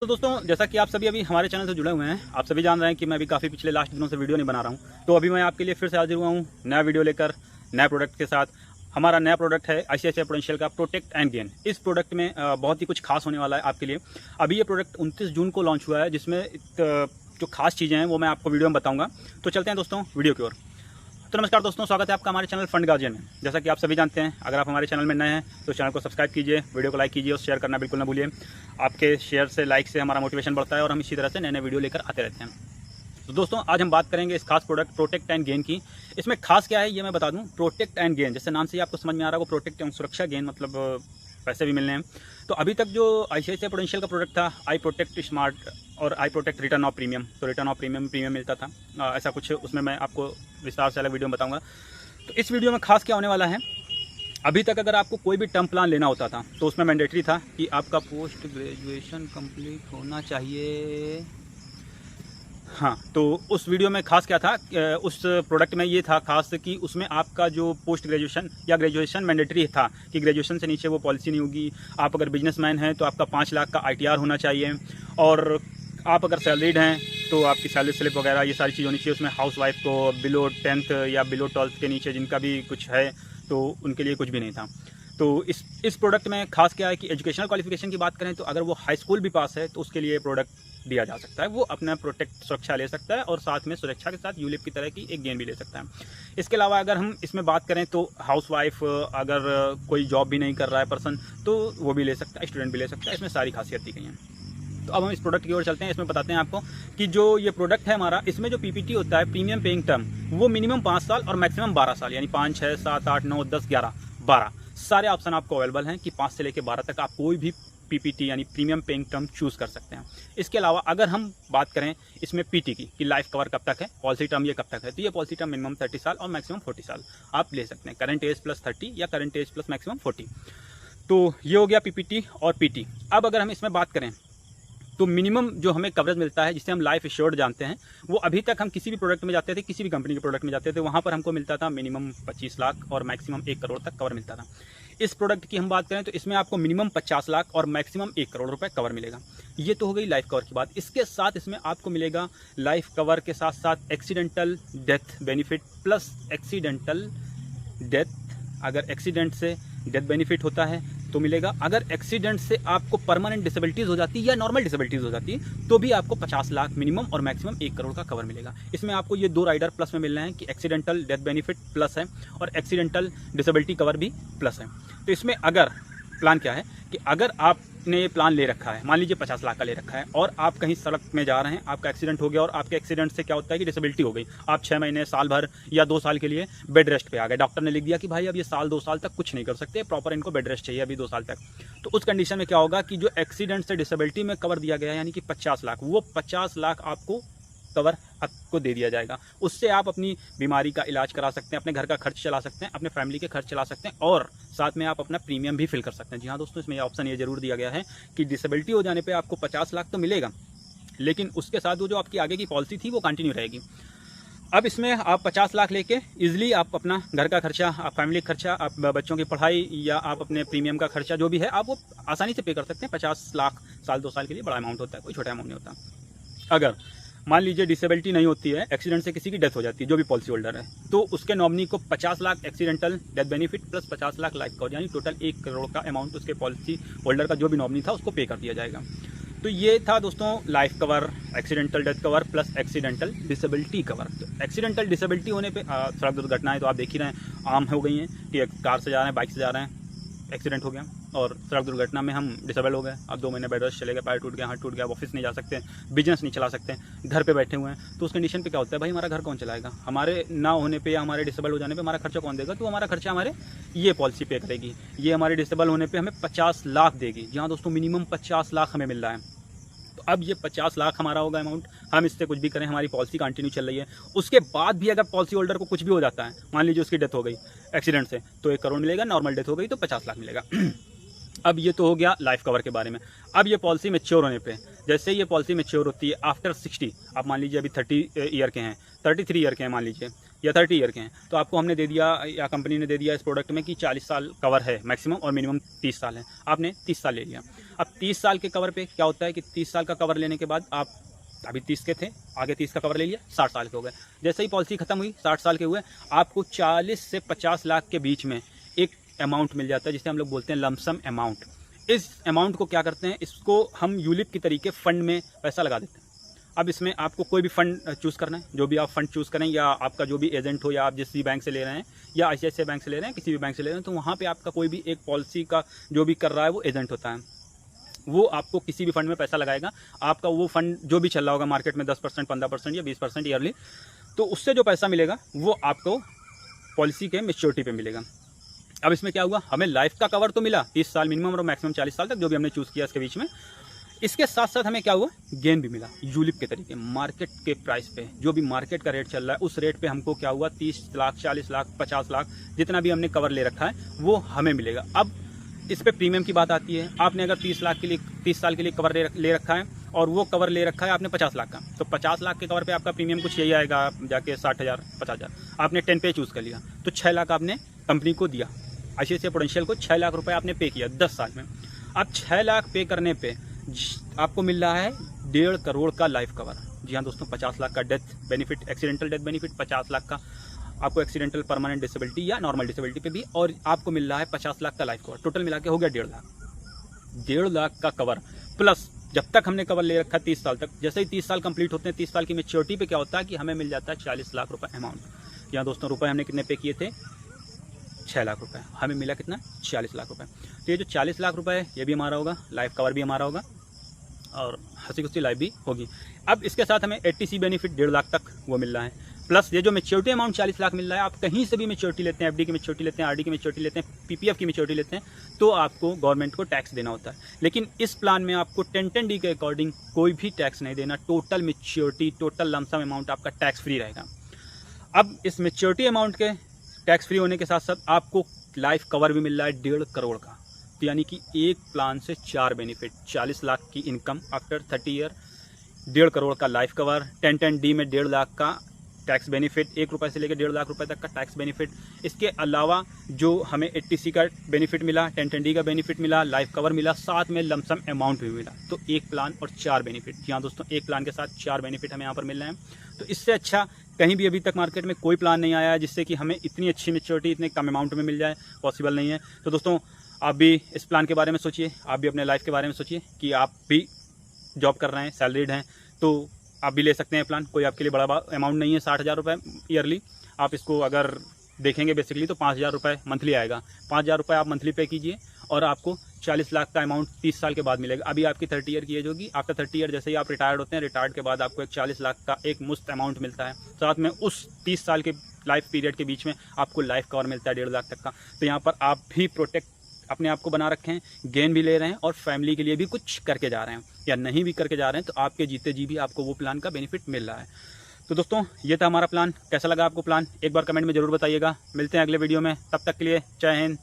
तो दोस्तों, जैसा कि आप सभी अभी हमारे चैनल से जुड़े हुए हैं, आप सभी जान रहे हैं कि मैं भी काफ़ी पिछले लास्ट दिनों से वीडियो नहीं बना रहा हूं। तो अभी मैं आपके लिए फिर से हाजिर हुआ हूं नया वीडियो लेकर, नए प्रोडक्ट के साथ। हमारा नया प्रोडक्ट है ICICI प्रूडेंशियल का प्रोटेक्ट एंड गेन। इस प्रोडक्ट में बहुत ही कुछ खास होने वाला है आपके लिए। अभी ये प्रोडक्ट 29 जून को लॉन्च हुआ है, जिसमें जो खास चीज़ें हैं वो मैं आपको वीडियो में बताऊँगा। तो चलते हैं दोस्तों वीडियो की ओर। तो नमस्कार दोस्तों, स्वागत है आपका हमारे चैनल फंड गार्जियन में। जैसा कि आप सभी जानते हैं, अगर आप हमारे चैनल में नए हैं तो चैनल को सब्सक्राइब कीजिए, वीडियो को लाइक कीजिए और शेयर करना बिल्कुल ना भूलिए। आपके शेयर से, लाइक से हमारा मोटिवेशन बढ़ता है और हम इसी तरह से नए नए वीडियो लेकर आते रहते हैं। तो दोस्तों, आज हम बात करेंगे इस खास प्रोडक्ट प्रोटेक्ट एंड गेन की। इसमें खास क्या है ये मैं बता दूं। प्रोटेक्ट एंड गेन, जैसे नाम से ही आपको समझ में आ रहा है, वो प्रोटेक्ट एवं सुरक्षा, गेन मतलब पैसे भी मिलने हैं। तो अभी तक जो ICICI प्रूडेंशियल का प्रोडक्ट था, आई प्रोटेक्ट स्मार्ट और आई प्रोटेक्ट रिटर्न ऑफ प्रीमियम, तो रिटर्न ऑफ प्रीमियम मिलता था, ऐसा कुछ उसमें मैं आपको विस्तार से अलग वीडियो में बताऊंगा। तो इस वीडियो में खास क्या होने वाला है, अभी तक अगर आपको कोई भी टर्म प्लान लेना होता था तो उसमें मैंडेटरी था कि आपका पोस्ट ग्रेजुएशन कंप्लीट होना चाहिए। हाँ, तो उस वीडियो में खास क्या था, उस प्रोडक्ट में ये था खास कि उसमें आपका जो पोस्ट ग्रेजुएशन या ग्रेजुएशन मैंडेटरी था कि ग्रेजुएशन से नीचे वो पॉलिसी नहीं होगी। आप अगर बिजनेसमैन हैं तो आपका 5 लाख का ITR होना चाहिए, और आप अगर सैलरीड हैं तो आपकी सैलरी स्लिप वगैरह ये सारी चीज़ होनी चाहिए। उसमें हाउस वाइफ को बिलो 10th या बिलो 12th के नीचे जिनका भी कुछ है तो उनके लिए कुछ भी नहीं था। तो इस प्रोडक्ट में खास क्या है कि एजुकेशनल क्वालिफिकेशन की बात करें तो अगर वो हाई स्कूल भी पास है तो उसके लिए प्रोडक्ट दिया जा सकता है। वो अपना प्रोटेक्ट सुरक्षा ले सकता है और साथ में सुरक्षा के साथ यूलिप की तरह की एक गेन भी ले सकता है। इसके अलावा अगर हम इसमें बात करें तो हाउस वाइफ, अगर कोई जॉब भी नहीं कर रहा है पर्सन, तो वो भी ले सकता है, स्टूडेंट भी ले सकता है। इसमें सारी खासियत दी गई हैं। तो अब हम इस प्रोडक्ट की ओर चलते हैं। इसमें बताते हैं आपको कि जो ये प्रोडक्ट है हमारा, इसमें जो PPT होता है, प्रीमियम पेइंग टर्म, वो मिनिमम 5 साल और मैक्सिमम 12 साल, यानी 5, 6, 7, 8, 9, 10, 11, 12 सारे ऑप्शन आपको अवेलेबल हैं कि 5 से लेकर 12 तक आप कोई भी PPT यानी प्रीमियम पेइंग टर्म चूज कर सकते हैं। इसके अलावा अगर हम बात करें इसमें PT की कि लाइफ कवर कब तक है, पॉलिसी टर्म ये कब तक है, तो ये पॉलिसी टर्म मिनिमम 30 साल और मैक्सिमम 40 साल आप ले सकते हैं। करंट एज प्लस 30 या करंट एज प्लस मैक्सिमम 40। तो ये हो गया PPT और PT। अब अगर हम इसमें बात करें तो मिनिमम जो हमें कवरेज मिलता है, जिसे हम लाइफ एश्योर्ड जानते हैं, वो अभी तक हम किसी भी प्रोडक्ट में जाते थे, किसी भी कंपनी के प्रोडक्ट में जाते थे, वहाँ पर हमको मिलता था मिनिमम 25 लाख और मैक्सिमम 1 करोड़ तक कवर मिलता था। इस प्रोडक्ट की हम बात करें तो इसमें आपको मिनिमम 50 लाख और मैक्सिमम 1 करोड़ रुपए कवर मिलेगा। ये तो हो गई लाइफ कवर की बात। इसके साथ इसमें आपको मिलेगा लाइफ कवर के साथ साथ accidental death benefit plus accidental death. अगर एक्सीडेंट से डेथ बेनिफिट होता है तो मिलेगा। अगर एक्सीडेंट से आपको परमानेंट डिसेबिलिटीज़ हो जाती है या नॉर्मल डिसेबिलिटीज़ हो जाती है तो भी आपको 50 लाख मिनिमम और मैक्सिमम 1 करोड़ का कवर मिलेगा। इसमें आपको ये 2 राइडर प्लस में मिल रहे हैं कि एक्सीडेंटल डेथ बेनिफिट प्लस है और एक्सीडेंटल डिसेबिलिटी कवर भी प्लस है। तो इसमें अगर प्लान क्या है कि अगर आपने प्लान ले रखा है, मान लीजिए 50 लाख का ले रखा है, और आप कहीं सड़क में जा रहे हैं, आपका एक्सीडेंट हो गया और आपके एक्सीडेंट से क्या होता है कि डिसेबिलिटी हो गई, आप 6 महीने, साल भर या 2 साल के लिए बेड रेस्ट पे आ गए। डॉक्टर ने लिख दिया कि भाई अब ये साल 2 साल तक कुछ नहीं कर सकते, प्रॉपर इनको बेड रेस्ट चाहिए अभी 2 साल तक। तो उस कंडीशन में क्या होगा कि जो एक्सीडेंट से डिसेबिलिटी में कवर दिया गया है यानी कि 50 लाख, वो 50 लाख आपको कवर आपको दे दिया जाएगा। उससे आप अपनी बीमारी का इलाज करा सकते हैं, अपने घर का खर्च चला सकते हैं, अपने फैमिली के खर्च चला सकते हैं और साथ में आप अपना प्रीमियम भी फिल कर सकते हैं। जी हाँ दोस्तों, इसमें ऑप्शन ये जरूर दिया गया है कि डिसेबिलिटी हो जाने पे आपको 50 लाख तो मिलेगा, लेकिन उसके साथ वो जो आपकी आगे की पॉलिसी थी वो कंटिन्यू रहेगी। अब इसमें आप 50 लाख लेके इजीली आप अपना घर का खर्चा, आप फैमिली का खर्चा, आप बच्चों की पढ़ाई या आप अपने प्रीमियम का खर्चा जो भी है आप वो आसानी से पे कर सकते हैं। 50 लाख साल 2 साल के लिए बड़ा अमाउंट होता है, कोई छोटा अमाउंट नहीं होता। अगर मान लीजिए डिसेबिलिटी नहीं होती है, एक्सीडेंट से किसी की डेथ हो जाती है जो भी पॉलिसी होल्डर है, तो उसके नॉमिनी को 50 lakh accidental death benefit plus 50 lakh life cover यानी टोटल 1 करोड़ का अमाउंट उसके पॉलिसी होल्डर का जो भी नॉमिनी था उसको पे कर दिया जाएगा। तो ये था दोस्तों life cover, accidental death cover plus accidental disability cover. तो एक्सीडेंटल डिसेबिलिटी होने पे सड़क दुर्घटनाएं तो आप देख ही रहे हैं, आम हो गई हैं कि कार से जा रहे हैं, बाइक से जा रहे हैं, एक्सीडेंट हो गया और सड़क दुर्घटना में हम डिसेबल हो गए। अब 2 महीने बेड रेस्ट चले गए, पैर टूट गया, हाथ टूट गया, ऑफिस नहीं जा सकते, बिजनेस नहीं चला सकते, घर पे बैठे हुए हैं। तो उस कंडीशन पे क्या होता है, भाई हमारा घर कौन चलाएगा, हमारे ना होने पे या हमारे डिसेबल हो जाने पे हमारा खर्चा कौन देगा। तो हमारा खर्चा हमारे ये पॉलिसी पे करेगी। ये हमारे डिसेबल होने पे हमें 50 लाख देगी। जहाँ दोस्तों मिनिमम 50 लाख हमें मिल रहा है। तो अब ये 50 लाख हमारा होगा अमाउंट, हम इससे कुछ भी करें, हमारी पॉलिसी कंटिन्यू चल रही है। उसके बाद भी अगर पॉलिसी होल्डर को कुछ भी हो जाता है, मान लीजिए उसकी डेथ हो गई एक्सीडेंट से, तो 1 करोड़ मिलेगा, नॉर्मल डेथ हो गई तो 50 लाख मिलेगा। अब ये तो हो गया लाइफ कवर के बारे में। अब ये पॉलिसी मैच्योर होने पे, जैसे ये पॉलिसी मैच्योर होती है आफ्टर 60, आप मान लीजिए अभी 30 ईयर के हैं, 33 ईयर के हैं मान लीजिए, या 30 ईयर के हैं तो आपको हमने दे दिया या कंपनी ने दे दिया इस प्रोडक्ट में कि 40 साल कवर है मैक्सिमम और मिनिमम 30 साल है। आपने 30 साल ले लिया। अब 30 साल के कवर पे क्या होता है कि 30 साल का कवर लेने के बाद आप अभी 30 के थे, आगे 30 का कवर ले लिया, 60 साल के हो गए। जैसे ही पॉलिसी खत्म हुई 60 साल के हुए, आपको 40 से 50 लाख के बीच में एक अमाउंट मिल जाता है जिसे हम लोग बोलते हैं लमसम अमाउंट। इस अमाउंट को क्या करते हैं, इसको हम यूलिप की तरीके फंड में पैसा लगा देते हैं। अब इसमें आपको कोई भी फंड चूज़ करना है, जो भी आप फंड चूज़ करें, या आपका जो भी एजेंट हो, या आप जिस भी बैंक से ले रहे हैं या ICICI बैंक से ले रहे हैं, किसी भी बैंक से ले रहे हैं, तो वहाँ पे आपका कोई भी एक पॉलिसी का जो भी कर रहा है वो एजेंट होता है। वो आपको किसी भी फंड में पैसा लगाएगा। आपका वो फंड जो भी चल रहा होगा मार्केट में 10%, 15% या 20% ईयरली, तो उससे जो पैसा मिलेगा वो आपको पॉलिसी के मैच्योरिटी पे मिलेगा। अब इसमें क्या हुआ, हमें लाइफ का कवर तो मिला 30 साल मिनिमम और मैक्सिमम 40 साल तक, जो भी हमने चूज़ किया इसके बीच में। इसके साथ साथ हमें क्या हुआ, गेन भी मिला यूलिप के तरीके, मार्केट के प्राइस पे, जो भी मार्केट का रेट चल रहा है उस रेट पे हमको क्या हुआ 30 लाख, 40 लाख, 50 लाख, जितना भी हमने कवर ले रखा है वो हमें मिलेगा। अब इस पे प्रीमियम की बात आती है। आपने अगर 30 लाख के लिए 30 साल के लिए कवर ले रखा है और वो कवर ले रखा है आपने 50 लाख का, तो 50 लाख के कवर पे आपका प्रीमियम कुछ यही आएगा जाके 60,000, 50,000। आपने 10 पे चूज़ कर लिया तो 6 लाख आपने कंपनी को दिया, ICICI प्रूडेंशियल को 6 लाख रुपए आपने पे किया 10 साल में। अब 6 लाख पे करने पे आपको मिल रहा है 1.5 करोड़ का लाइफ कवर। जी हाँ दोस्तों, 50 लाख का death benefit, accidental death benefit, 50 lakh का आपको एक्सीडेंटल परमानेंट डिसेबिलिटी या नॉर्मल डिसेबिलिटी पे भी, और आपको मिल रहा है 50 लाख का लाइफ कवर। टोटल मिला के हो गया 1.5 लाख। 1.5 लाख का कवर प्लस जब तक हमने कवर ले रखा 30 साल तक, जैसे ही 30 साल कंप्लीट होते हैं, 30 साल की मैच्योरिटी पे क्या होता है कि हमें मिल जाता है 40 लाख रुपए अमाउंट। यहाँ दोस्तों रुपए हमने कितने पे किए थे, 6 लाख रुपए, हमें मिला कितना 40 लाख रुपए। तो ये जो 40 लाख रुपए है ये भी हमारा होगा, लाइफ कवर भी हमारा होगा और हंसी खुशी लाइफ भी होगी। अब इसके साथ हमें 80C बेनिफिट 1.5 लाख तक वो मिल रहा है, प्लस ये जो मैच्योरिटी अमाउंट 40 लाख मिल रहा है। आप कहीं से भी मैच्योरिटी लेते हैं, FD की मैच्योरिटी लेते हैं, RD की मैच्योरिटी लेते हैं, PPF की मैच्योरिटी लेते हैं, तो आपको गवर्नमेंट को टैक्स देना होता है। लेकिन इस प्लान में आपको 1010D के अकॉर्डिंग कोई भी टैक्स नहीं देना। Total maturity, total lump sum amount आपका टैक्स फ्री रहेगा। अब इस मैच्योरिटी अमाउंट के टैक्स फ्री होने के साथ साथ आपको लाइफ कवर भी मिल रहा है 1.5 करोड़ का। तो यानी कि एक प्लान से 4 बेनिफिट, 40 लाख की इनकम आफ्टर 30 ईयर, 1.5 करोड़ का लाइफ कवर, 1010D में 1.5 लाख का टैक्स बेनिफिट, 1 रुपये से लेकर 1.5 लाख रुपए तक का टैक्स बेनिफिट। इसके अलावा जो हमें 80C का बेनिफिट मिला, 1010D का बेनिफिट मिला, लाइफ कवर मिला, साथ में लमसम अमाउंट भी मिला। तो एक प्लान और 4 बेनिफिट। जी हाँ दोस्तों, एक प्लान के साथ 4 बेनिफिट हमें यहाँ पर मिल रहे हैं। तो इससे अच्छा कहीं भी अभी तक मार्केट में कोई प्लान नहीं आया है जिससे कि हमें इतनी अच्छी मैच्योरिटी इतने कम अमाउंट में मिल जाए, पॉसिबल नहीं है। तो दोस्तों आप भी इस प्लान के बारे में सोचिए, आप भी अपने लाइफ के बारे में सोचिए कि आप भी जॉब कर रहे हैं, सैलरीड हैं, तो आप भी ले सकते हैं प्लान। कोई आपके लिए बड़ा अमाउंट नहीं है, 60,000 रुपये ईयरली। आप इसको अगर देखेंगे बेसिकली तो 5,000 रुपये मंथली आएगा। 5,000 रुपये आप मंथली पे कीजिए और आपको 40 लाख का अमाउंट 30 साल के बाद मिलेगा। अभी आपकी 30 ईयर की एज होगी, आफ्टर 30 ईयर जैसे ही आप रिटायर्ड होते हैं, रिटायर्ड के बाद आपको एक 40 लाख का एक मुफ्त अमाउंट मिलता है। साथ में उस 30 साल के लाइफ पीरियड के बीच में आपको लाइफ कवर मिलता है 1.5 लाख तक का। तो यहाँ पर आप भी प्रोटेक्ट अपने आप को बना रखे हैं, गेन भी ले रहे हैं और फैमिली के लिए भी कुछ करके जा रहे हैं, या नहीं भी करके जा रहे हैं तो आपके जीते जी भी आपको वो प्लान का बेनिफिट मिल रहा है। तो दोस्तों ये था हमारा प्लान। कैसा लगा आपको प्लान, एक बार कमेंट में ज़रूर बताइएगा। मिलते हैं अगले वीडियो में, तब तक के लिए जय हिंद।